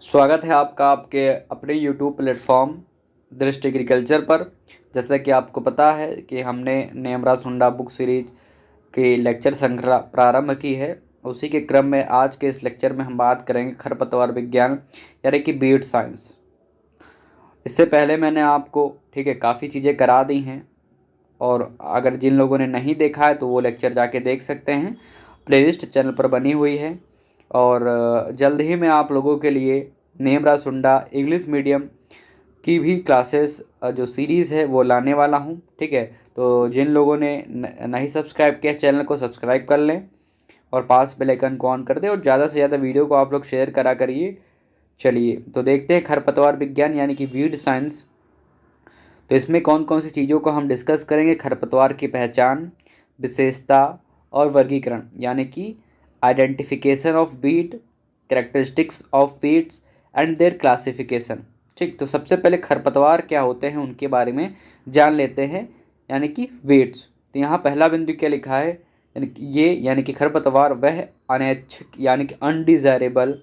स्वागत है आपका आपके अपने यूट्यूब प्लेटफॉर्म दृष्टि एग्रीकल्चर पर। जैसा कि आपको पता है कि हमने नेमरा सुंडा बुक सीरीज की लेक्चर श्रृंखला प्रारंभ की है। उसी के क्रम में आज के इस लेक्चर में हम बात करेंगे खरपतवार विज्ञान यानी कि बीट साइंस। इससे पहले मैंने आपको काफ़ी चीज़ें करा दी हैं, और अगर जिन लोगों ने नहीं देखा है तो वो लेक्चर जाके देख सकते हैं। प्लेलिस्ट चैनल पर बनी हुई है, और जल्द ही मैं आप लोगों के लिए नेमरा सुंडा इंग्लिश मीडियम की भी क्लासेस जो सीरीज़ है वो लाने वाला हूँ। ठीक है, तो जिन लोगों ने नहीं सब्सक्राइब किया चैनल को सब्सक्राइब कर लें और पास बेल आइकन को ऑन कर दें, और ज़्यादा से ज़्यादा वीडियो को आप लोग शेयर करा करिए। चलिए तो देखते हैं खरपतवार विज्ञान यानी कि वीड साइंस। तो इसमें कौन कौन सी चीज़ों को हम डिस्कस करेंगे। खरपतवार की पहचान, विशेषता और वर्गीकरण यानी कि identification of weed, characteristics of weeds and there classification. ठीक, तो सबसे पहले खरपतवार क्या होते हैं उनके बारे में जान लेते हैं, यानी कि वीड्स। तो यहाँ पहला बिंदु क्या लिखा है, यानी कि खरपतवार वह अनैच्छिक यानी कि अनडिजायरेबल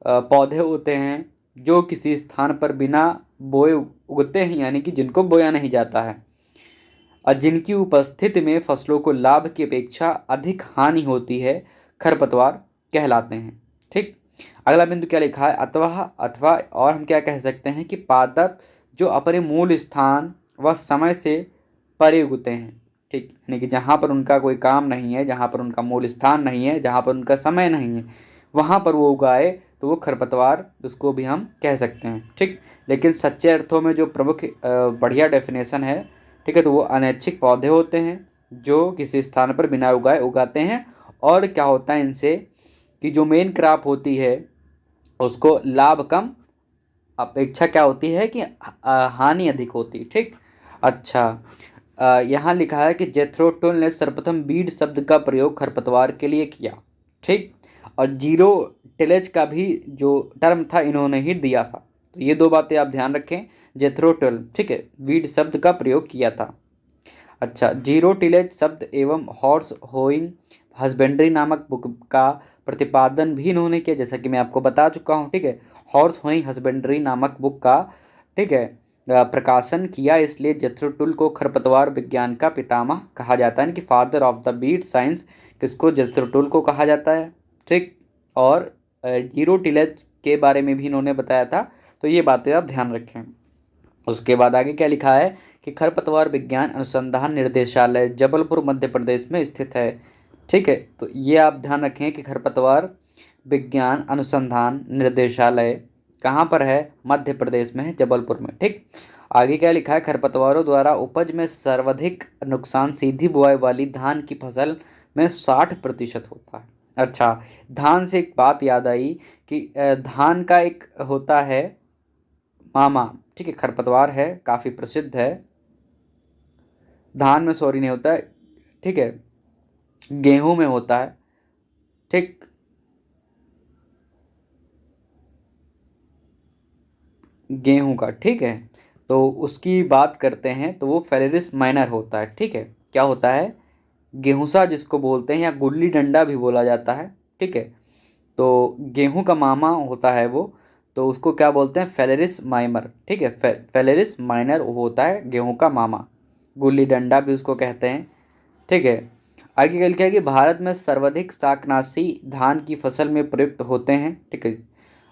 पौधे होते हैं जो किसी स्थान पर बिना बोए उगते हैं, यानी कि जिनको बोया नहीं जाता है, और जिनकी उपस्थिति में फसलों को लाभ की अपेक्षा अधिक हानि होती है, खरपतवार कहलाते हैं। ठीक, अगला बिंदु क्या लिखा है, अथवा और हम क्या कह सकते हैं कि पादप जो अपने मूल स्थान व समय से परे उगते हैं। ठीक, यानी कि जहाँ पर उनका कोई काम नहीं है, जहाँ पर उनका मूल स्थान नहीं है, जहाँ पर उनका समय नहीं है, वहाँ पर वो उगाए तो वो खरपतवार उसको भी हम कह सकते हैं। ठीक, लेकिन सच्चे अर्थों में जो प्रमुख बढ़िया डेफिनेशन है, ठीक है, तो वो अनैच्छिक पौधे होते हैं जो किसी स्थान पर बिना उगाए उगाते हैं। और क्या होता है इनसे कि जो मेन क्रॉप होती है उसको लाभ कम अपेक्षा क्या होती है कि हानि अधिक होती। ठीक, अच्छा, यहाँ लिखा है कि जेथरो टुल ने सर्वप्रथम बीड शब्द का प्रयोग खरपतवार के लिए किया। ठीक, और जीरो टिलेज का भी जो टर्म था इन्होंने ही दिया था। तो ये दो बातें आप ध्यान रखें। जेथरो टुल, ठीक है, बीड शब्द का प्रयोग किया था। अच्छा, जीरो टिलेज शब्द एवं हॉर्स होइंग हस्बेंड्री नामक बुक का प्रतिपादन भी इन्होंने किया, जैसा कि मैं आपको बता चुका हूँ। ठीक है, हॉर्स होइंग हस्बेंड्री नामक बुक का, ठीक है, प्रकाशन किया। इसलिए जेथरो टुल को खरपतवार विज्ञान का पितामह कहा जाता है, यानी कि father of the beat science किसको, जेथरो टुल को कहा जाता है। ठीक, और जीरो टिलेज के बारे में भी इन्होंने बताया था। तो ये बातें आप ध्यान रखें। उसके बाद आगे क्या लिखा है कि खरपतवार विज्ञान अनुसंधान निर्देशालय जबलपुर मध्य प्रदेश में स्थित है। ठीक है, तो ये आप ध्यान रखें कि खरपतवार विज्ञान अनुसंधान निर्देशालय कहाँ पर है, मध्य प्रदेश में है, जबलपुर में। ठीक, आगे क्या लिखा है, खरपतवारों द्वारा उपज में सर्वाधिक नुकसान सीधी बुआई वाली धान की फसल में 60% होता है। अच्छा, धान से एक बात याद आई कि धान का एक होता है मामा, ठीक है, खरपतवार है, काफ़ी प्रसिद्ध है। धान में सॉरी नहीं होता है, ठीक है, गेहूं में होता है। ठीक, गेहूं का, ठीक है, तो उसकी बात करते हैं तो वो फेलेरिस माइनर होता है। ठीक है, क्या होता है, गेहूंसा जिसको बोलते हैं, या गुल्ली डंडा भी बोला जाता है। ठीक है, तो गेहूं का मामा होता है वो, तो उसको क्या बोलते हैं, फेलेरिस माइमर। ठीक है, फेलेरिस माइनर होता है गेहूं का मामा, गुल्ली डंडा भी उसको कहते हैं। ठीक है, आगे क्या लिखा है कि भारत में सर्वाधिक शाकनाशी धान की फसल में प्रयुक्त होते हैं। ठीक है,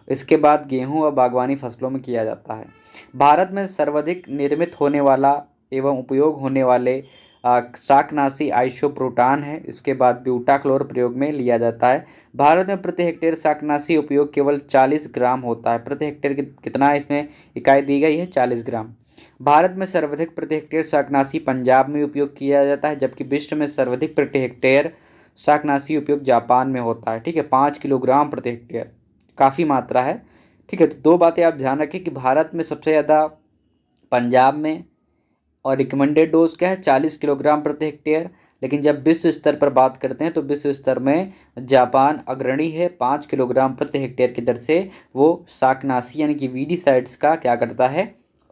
इसके बाद गेहूं और बागवानी फसलों में किया जाता है। भारत में सर्वाधिक निर्मित होने वाला एवं उपयोग होने वाले शाकनाशी आइसोप्रोटान है। इसके बाद ब्यूटाक्लोर प्रयोग में लिया जाता है। भारत में प्रति हेक्टेयर शाकनाशी उपयोग केवल 40 ग्राम होता है। प्रति हेक्टेयर कितना इसमें इकाई दी गई है, 40 ग्राम। भारत में सर्वाधिक प्रति हेक्टेयर शाकनाशी पंजाब में उपयोग किया जाता है, जबकि विश्व में सर्वाधिक प्रति हेक्टेयर शाकनाशी उपयोग जापान में होता है। ठीक है, 5 किलोग्राम प्रति हेक्टेयर, काफ़ी मात्रा है। ठीक है, तो दो बातें आप ध्यान रखें कि भारत में सबसे ज़्यादा पंजाब में, और रिकमेंडेड डोज क्या है, 40 किलोग्राम प्रति हेक्टेयर। लेकिन जब विश्व स्तर पर बात करते हैं तो विश्व स्तर में जापान अग्रणी है, 5 किलोग्राम प्रति हेक्टेयर की दर से वो शाकनाशी यानी कि वीडीसाइड्स का क्या करता है,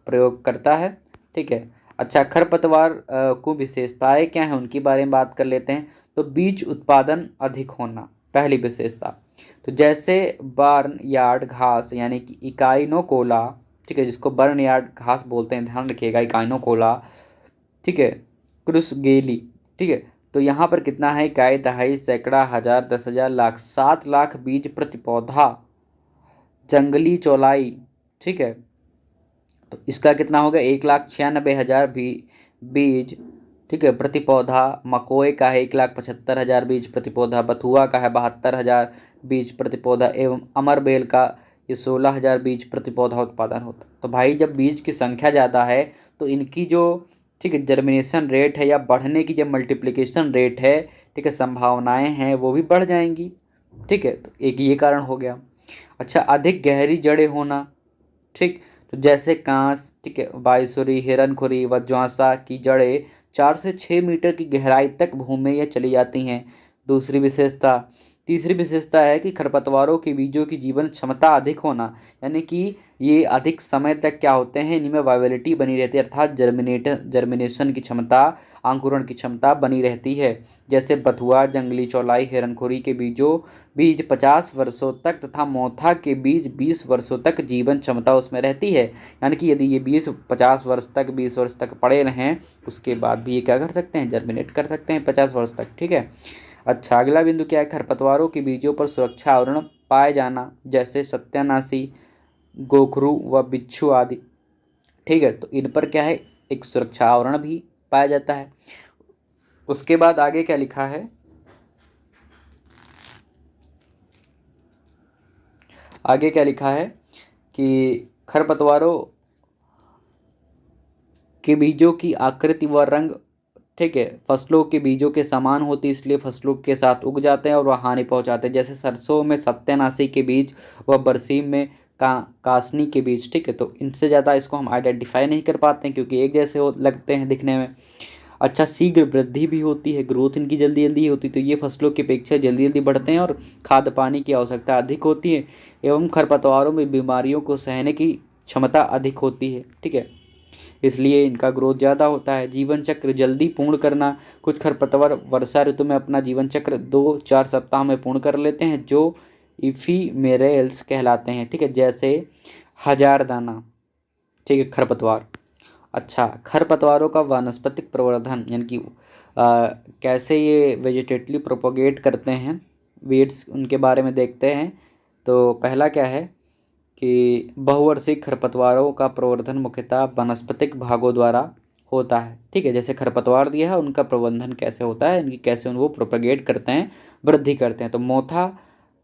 प्रयोग करता है। ठीक है, अच्छा, खरपतवार को विशेषताएं क्या हैं उनके बारे में बात कर लेते हैं। तो बीज उत्पादन अधिक होना पहली विशेषता। तो जैसे बर्न यार्ड घास यानी कि इकाइनोकोला, ठीक है, जिसको बर्न यार्ड घास बोलते हैं, ध्यान रखिएगा, इकाइनोकोला, ठीक है, क्रुसगेली, ठीक है। तो यहाँ पर कितना है, इकाई, दहाई, सैकड़ा, हजार, 10,000, लाख, 7 लाख बीज प्रति पौधा जंगली चौलाई, ठीक है। तो इसका कितना होगा, 1,96,000 भी बीज, ठीक है, प्रति पौधा। मकोई का है 1,75,000 बीज प्रति पौधा। बथुआ का है 72,000 बीज प्रति पौधा। एवं अमरबेल का ये 16,000 बीज प्रति पौधा उत्पादन होता है। तो भाई जब बीज की संख्या ज़्यादा है तो इनकी जो, ठीक है, जर्मिनेशन रेट है या बढ़ने की जब मल्टीप्लिकेशन रेट है, ठीक है, संभावनाएं हैं वो भी बढ़ जाएंगी, ठीक है। तो एक ये कारण हो गया। अच्छा, अधिक गहरी जड़ें होना, ठीक, तो जैसे कांस, ठीक है, बाईसुरी, हिरनखुरी व ज्वासा की जड़ें 4 से 6 मीटर की गहराई तक भूमि में यह चली जाती हैं। दूसरी विशेषता, तीसरी विशेषता है कि खरपतवारों के बीजों की जीवन क्षमता अधिक होना, यानी कि ये अधिक समय तक क्या होते हैं, इनमें वाइबिलिटी बनी रहती है, अर्थात जर्मिनेशन की क्षमता, अंकुरण की क्षमता बनी रहती है। जैसे बथुआ, जंगली चौलाई, हिरनखुरी के बीज 50 वर्षों तक तथा मोथा के बीज 20 वर्षों तक जीवन क्षमता उसमें रहती है। यानी कि यदि ये 20 वर्ष तक पड़े रहें, उसके बाद भी ये क्या कर सकते हैं, जर्मिनेट कर सकते हैं 50 वर्ष तक, ठीक है। अच्छा, अगला बिंदु क्या है, खरपतवारों के बीजों पर सुरक्षा आवरण पाए जाना, जैसे सत्यानाशी, गोखरू व बिच्छू आदि, ठीक है। तो इन पर क्या है, एक सुरक्षा आवरण भी पाया जाता है। उसके बाद आगे क्या लिखा है, आगे क्या लिखा है कि खरपतवारों के बीजों की आकृति व रंग, ठीक है, फसलों के बीजों के समान होती, इसलिए फसलों के साथ उग जाते हैं और वह हानि पहुंचाते हैं। जैसे सरसों में सत्यानाशी के बीज व बरसीम में कासनी के बीज, ठीक है। तो इनसे ज़्यादा इसको हम आइडेंटिफाई नहीं कर पाते हैं क्योंकि एक जैसे लगते हैं दिखने में। अच्छा, शीघ्र वृद्धि भी होती है, ग्रोथ इनकी जल्दी जल्दी होती है, तो ये फसलों की अपेक्षा जल्दी जल्दी बढ़ते हैं और खाद पानी की आवश्यकता अधिक होती है। एवं खरपतवारों में बीमारियों को सहने की क्षमता अधिक होती है, ठीक है, इसलिए इनका ग्रोथ ज़्यादा होता है। जीवन चक्र जल्दी पूर्ण करना, कुछ खरपतवार वर्षा ऋतु में अपना जीवन चक्र 2-4 सप्ताह में पूर्ण कर लेते हैं, जो इफीमेरेल्स कहलाते हैं, ठीक है, जैसे हजारदाना, ठीक है, खरपतवार। अच्छा, खरपतवारों का वानस्पतिक प्रवर्धन, यानी कि कैसे ये वेजिटेटली प्रोपोगेट करते हैं, वीड्स, उनके बारे में देखते हैं। तो पहला क्या है कि बहुवर्षीय खरपतवारों का प्रवर्धन मुख्यतः वनस्पतिक भागों द्वारा होता है, ठीक है। जैसे खरपतवार दिया है, उनका प्रबंधन कैसे होता है, इनकी कैसे उनको प्रोपेगेट करते हैं, वृद्धि करते हैं। तो मोथा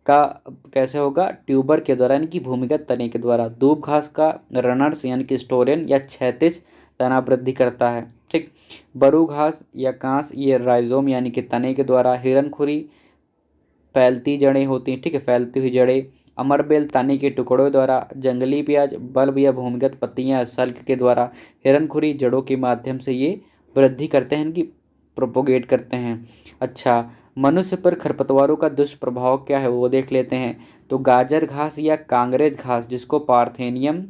का कैसे होगा, ट्यूबर के द्वारा, यानी कि भूमिगत तने के द्वारा। दूब घास का रनर्स यानी कि स्टोरेन या क्षैतिज तना वृद्धि करता है, ठीक। बरू घास या कांस, ये राइजोम यानी कि तने के द्वारा। हिरनखुरी फैलती जड़ें होती हैं, ठीक है, फैलती हुई जड़ें। अमरबेल तने के टुकड़ों द्वारा। जंगली प्याज बल्ब या भूमिगत पत्तियां सल्क के द्वारा। हिरनखुरी जड़ों के माध्यम से ये वृद्धि करते हैं, इनकी प्रोपोगेट करते हैं। अच्छा, मनुष्य पर खरपतवारों का दुष्प्रभाव क्या है वो देख लेते हैं। तो गाजर घास या कांग्रेज घास, जिसको पार्थेनियम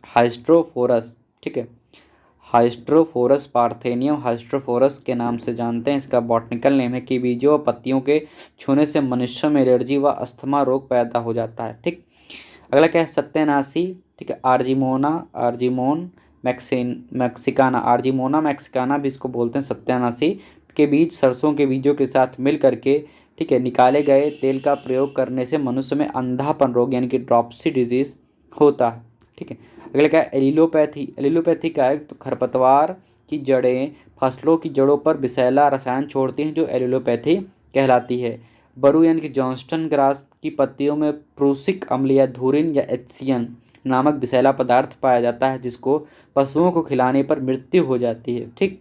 हाइस्ट्रोफोरस, ठीक है, हाइस्ट्रोफोरस, पार्थेनियम हाइस्ट्रोफोरस के नाम से जानते हैं, इसका बॉटनिकल नेम है, कि बीजों और पत्तियों के छूने से मनुष्यों में एलर्जी व अस्थमा रोग पैदा हो जाता है, ठीक। अगला क्या है, सत्यानाशी, ठीक है, आर्जिमोन मैक्सिकाना, आर्जिमोना मैक्सिकाना भी इसको बोलते हैं, सत्यानाशी के बीज सरसों के बीजों के साथ मिल करके, ठीक है, निकाले गए तेल का प्रयोग करने से मनुष्य में अंधापन रोग यानी कि ड्रॉप्सी डिजीज होता है, ठीक है। अगला क्या है, एलिलोपैथी का है, तो खरपतवार की जड़ें फसलों की जड़ों पर विषैला रसायन छोड़ती हैं, जो एलिलोपैथी कहलाती है। बरू यानी कि जॉन्स्टन ग्रास की पत्तियों में प्रूसिक अम्ल या धुरिन या एचसीएन नामक विषैला पदार्थ पाया जाता है, जिसको पशुओं को खिलाने पर मृत्यु हो जाती है, ठीक।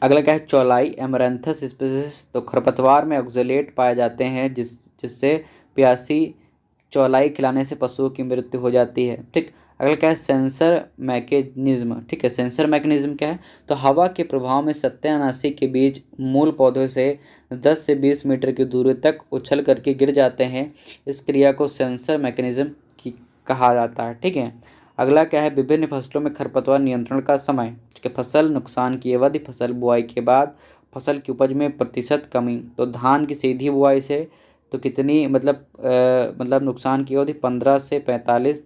अगला क्या है, चौलाई एमरैंथस स्पीसीज, तो खरपतवार में ऑक्जेलेट पाए जाते हैं, जिससे प्यासी चौलाई खिलाने से पशुओं की मृत्यु हो जाती है, ठीक। अगला क्या है, सेंसर मैकेनिज्म, ठीक है, सेंसर मैकेनिज्म क्या है, तो हवा के प्रभाव में सत्यानाशी के बीज मूल पौधों से 10 से 20 मीटर की दूरी तक उछल करके गिर जाते हैं। इस क्रिया को सेंसर मैकेनिज्म कहा जाता है, ठीक है। अगला क्या है, विभिन्न फसलों में खरपतवार नियंत्रण का समय, ठीक है, फसल नुकसान की अवधि, फसल बुआई के बाद फसल की उपज में प्रतिशत कमी। तो धान की सीधी बुआई से तो कितनी मतलब नुकसान की अवधि 15 से 45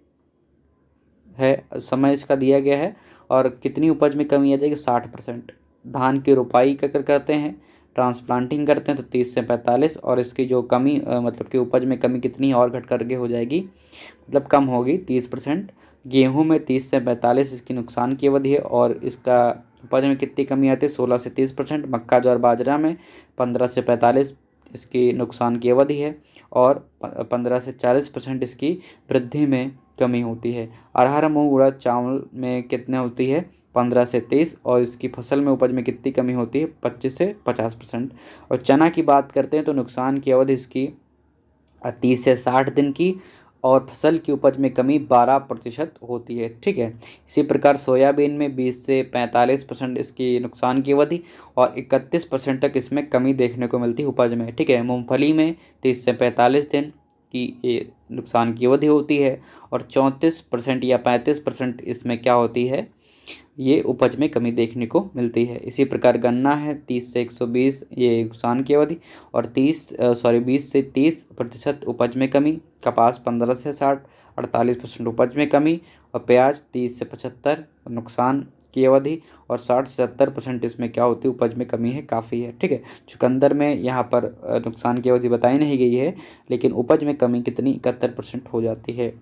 है, समय इसका दिया गया है। और कितनी उपज में कमी आ जाएगी, 60%। धान की रोपाई कर करते हैं, ट्रांसप्लांटिंग करते हैं तो 30 से 45, और इसकी जो कमी मतलब कि उपज में कमी कितनी और घट करके हो जाएगी, मतलब कम होगी 30%। गेहूं में 30 से 45 इसकी नुकसान की अवधि है, और इसका उपज में कितनी कमी आती है, 16 से 30%। मक्का ज्वार बाजरा में 15 से 45 इसकी नुकसान की अवधि है, और 15 से 40% इसकी वृद्धि में कमी होती है। अरहर मूंग उड़द चावल में कितने होती है, 15 से 30, और इसकी फसल में उपज में कितनी कमी होती है, 25 से 50%। और चना की बात करते हैं तो नुकसान की अवधि इसकी 30 से 60 दिन की, और फसल की उपज में कमी 12% होती है। ठीक है, इसी प्रकार सोयाबीन में 20 से 45% इसकी नुकसान की अवधि, और 31% तक इसमें कमी देखने को मिलती है उपज में। ठीक है, मूंगफली में 30 से 45 दिन की ये नुकसान की अवधि होती है, और 34% या 35% इसमें क्या होती है, ये उपज में कमी देखने को मिलती है। इसी प्रकार गन्ना है 30 से 120 ये नुकसान की अवधि, और 20 से 30% उपज में कमी। कपास 15 से 60 48% उपज में कमी, और प्याज 30 से 75 नुकसान की अवधि, और 60 से 70% इसमें क्या होती है, उपज में कमी है, काफ़ी है। ठीक है, चुकंदर में यहाँ पर नुकसान की अवधि बताई नहीं गई है, लेकिन उपज में कमी कितनी, 71% हो जाती है।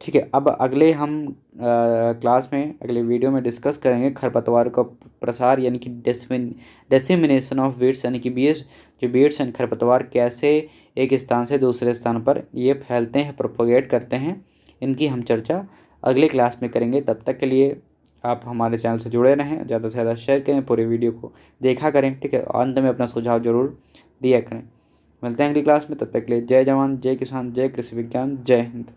ठीक है, अब अगले हम क्लास में अगले वीडियो में डिस्कस करेंगे खरपतवार का प्रसार, यानी कि डेसिमिनेशन ऑफ वीड्स, यानी कि बीज जो बीड्स एंड खरपतवार कैसे एक स्थान से दूसरे स्थान पर ये फैलते हैं, प्रोपोगेट करते हैं, इनकी हम चर्चा अगले क्लास में करेंगे। तब तक के लिए आप हमारे चैनल से जुड़े रहें, ज़्यादा से ज़्यादा शेयर करें, पूरे वीडियो को देखा करें। ठीक है, अंत में अपना सुझाव जरूर दिया करें। मिलते हैं अगली क्लास में, तब तक के लिए जय जवान जय किसान जय कृषि विज्ञान, जय हिंद।